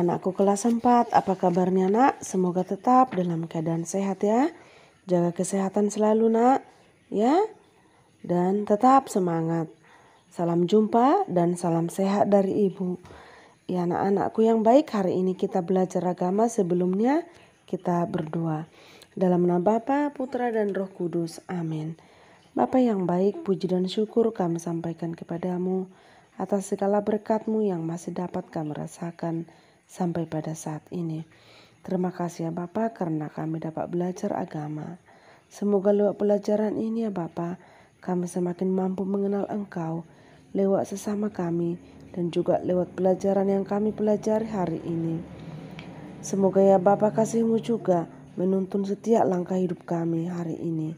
Anak-anakku kelas 4, apa kabarnya nak? Semoga tetap dalam keadaan sehat ya. Jaga kesehatan selalu nak, ya. Dan tetap semangat. Salam jumpa dan salam sehat dari ibu. Ya anak-anakku yang baik, hari ini kita belajar agama. Sebelumnya kita berdoa. Dalam nama Bapa, Putra dan Roh Kudus. Amin. Bapa yang baik, puji dan syukur kami sampaikan kepadamu atas segala berkat-Mu yang masih dapat kami rasakan sampai pada saat ini. Terima kasih ya Bapa karena kami dapat belajar agama. Semoga lewat pelajaran ini ya Bapa, kami semakin mampu mengenal Engkau lewat sesama kami dan juga lewat pelajaran yang kami pelajari hari ini. Semoga ya Bapa kasih-Mu juga menuntun setiap langkah hidup kami hari ini.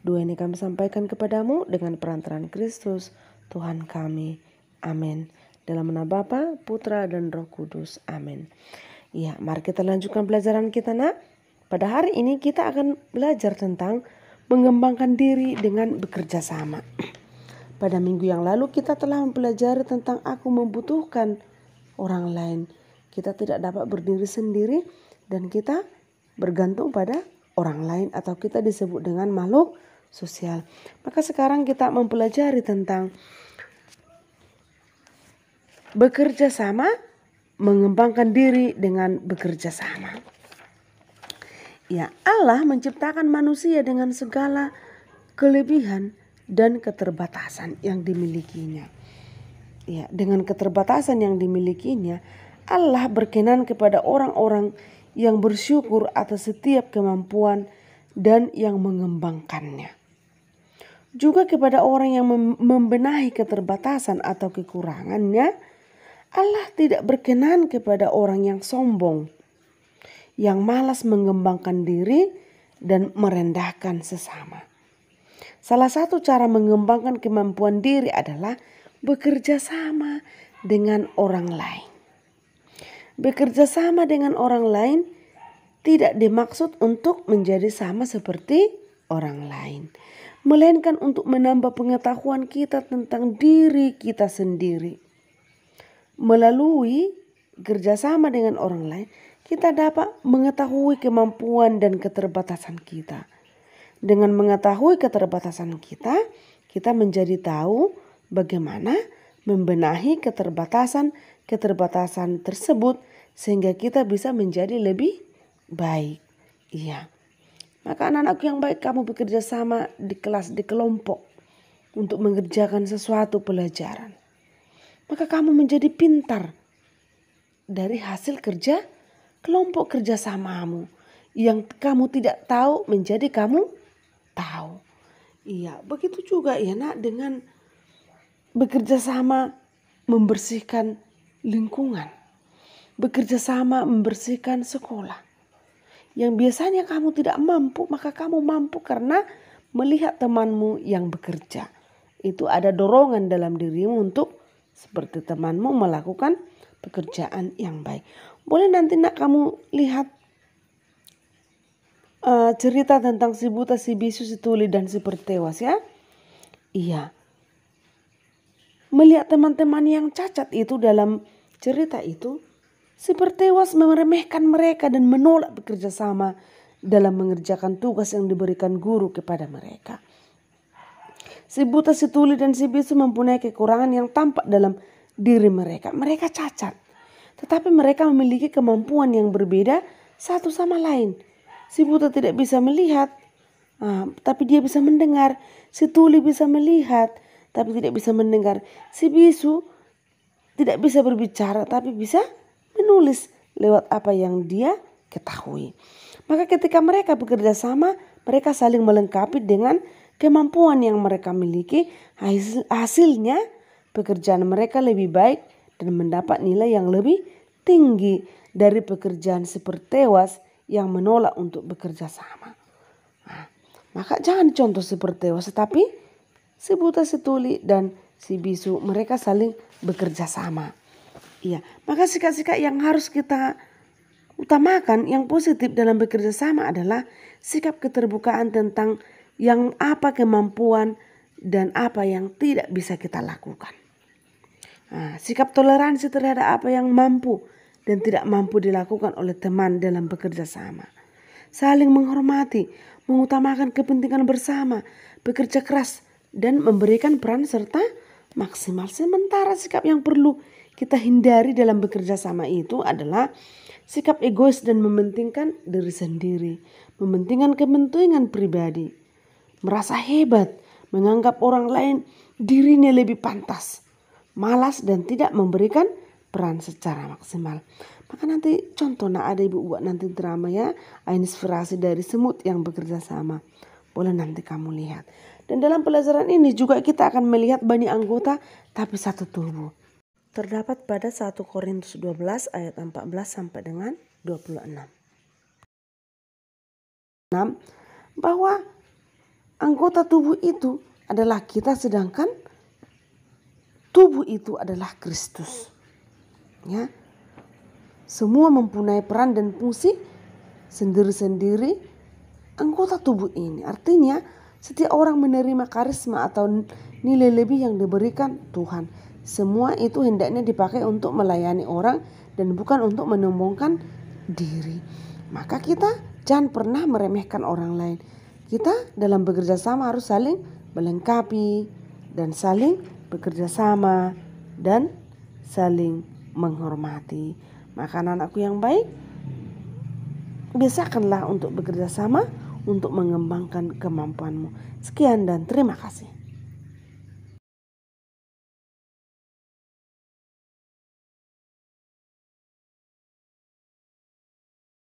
Doa ini kami sampaikan kepadamu dengan perantaraan Kristus, Tuhan kami. Amin. Dalam nama Bapa, Putra dan Roh Kudus. Amin. Ya, mari kita lanjutkan pelajaran kita nak. Pada hari ini kita akan belajar tentang mengembangkan diri dengan bekerja sama. Pada minggu yang lalu kita telah mempelajari tentang aku membutuhkan orang lain. Kita tidak dapat berdiri sendiri dan kita bergantung pada orang lain atau kita disebut dengan makhluk sosial. Maka sekarang kita mempelajari tentang bekerja sama, mengembangkan diri dengan bekerja sama. Ya, Allah menciptakan manusia dengan segala kelebihan dan keterbatasan yang dimilikinya. Ya, dengan keterbatasan yang dimilikinya, Allah berkenan kepada orang-orang yang bersyukur atas setiap kemampuan dan yang mengembangkannya. Juga kepada orang yang membenahi keterbatasan atau kekurangannya. Allah tidak berkenan kepada orang yang sombong, yang malas mengembangkan diri dan merendahkan sesama. Salah satu cara mengembangkan kemampuan diri adalah bekerja sama dengan orang lain. Bekerja sama dengan orang lain tidak dimaksud untuk menjadi sama seperti orang lain, melainkan untuk menambah pengetahuan kita tentang diri kita sendiri. Melalui kerjasama dengan orang lain, kita dapat mengetahui kemampuan dan keterbatasan kita. Dengan mengetahui keterbatasan kita, kita menjadi tahu bagaimana membenahi keterbatasan tersebut sehingga kita bisa menjadi lebih baik. Iya. Maka anak-anakku yang baik, kamu bekerja sama di kelas, di kelompok untuk mengerjakan sesuatu pelajaran. Maka kamu menjadi pintar dari hasil kerja kelompok kerjasamamu. Yang kamu tidak tahu menjadi kamu tahu. Iya, begitu juga ya nak dengan bekerja sama membersihkan lingkungan. Bekerja sama membersihkan sekolah. Yang biasanya kamu tidak mampu, maka kamu mampu karena melihat temanmu yang bekerja. Itu ada dorongan dalam dirimu untuk seperti temanmu melakukan pekerjaan yang baik. Boleh nanti nak kamu lihat cerita tentang si buta, si bisu, si tuli dan si pertewas ya. Iya. Melihat teman-teman yang cacat itu dalam cerita itu, si pertewas meremehkan mereka dan menolak bekerja sama dalam mengerjakan tugas yang diberikan guru kepada mereka. Si buta, si tuli dan si bisu mempunyai kekurangan yang tampak dalam diri mereka. Mereka cacat. Tetapi mereka memiliki kemampuan yang berbeda satu sama lain. Si buta tidak bisa melihat, tapi dia bisa mendengar. Si tuli bisa melihat, tapi tidak bisa mendengar. Si bisu tidak bisa berbicara, tapi bisa menulis lewat apa yang dia ketahui. Maka ketika mereka bekerja sama, mereka saling melengkapi dengan kemampuan yang mereka miliki. Hasilnya pekerjaan mereka lebih baik dan mendapat nilai yang lebih tinggi dari pekerjaan si pertewas yang menolak untuk bekerja sama. Maka jangan contoh si pertewas, tetapi si buta, si tuli dan si bisu mereka saling bekerja sama. Iya, maka sikap-sikap yang harus kita utamakan yang positif dalam bekerja sama adalah sikap keterbukaan tentang yang apa kemampuan dan apa yang tidak bisa kita lakukan. Sikap toleransi terhadap apa yang mampu dan tidak mampu dilakukan oleh teman dalam bekerja sama. Saling menghormati, mengutamakan kepentingan bersama, bekerja keras, dan memberikan peran serta maksimal. Sementara sikap yang perlu kita hindari dalam bekerja sama itu adalah sikap egois dan mementingkan diri sendiri, mementingkan kepentingan pribadi, merasa hebat, menganggap orang lain dirinya lebih pantas, malas dan tidak memberikan peran secara maksimal. Maka nanti contoh ada ibu buat nanti drama ya, inspirasi dari semut yang bekerja sama. Boleh nanti kamu lihat. Dan dalam pelajaran ini juga kita akan melihat banyak anggota tapi satu tubuh. Terdapat pada 1 Korintus 12 ayat 14 sampai dengan 26. Bahwa anggota tubuh itu adalah kita, sedangkan tubuh itu adalah Kristus. Ya. Semua mempunyai peran dan fungsi sendiri-sendiri anggota tubuh ini. Artinya setiap orang menerima karisma atau nilai lebih yang diberikan Tuhan. Semua itu hendaknya dipakai untuk melayani orang dan bukan untuk menyombongkan diri. Maka kita jangan pernah meremehkan orang lain. Kita dalam bekerja sama harus saling melengkapi dan saling bekerja sama dan saling menghormati. Maka anak-anakku yang baik, biasakanlah untuk bekerja sama untuk mengembangkan kemampuanmu. Sekian dan terima kasih.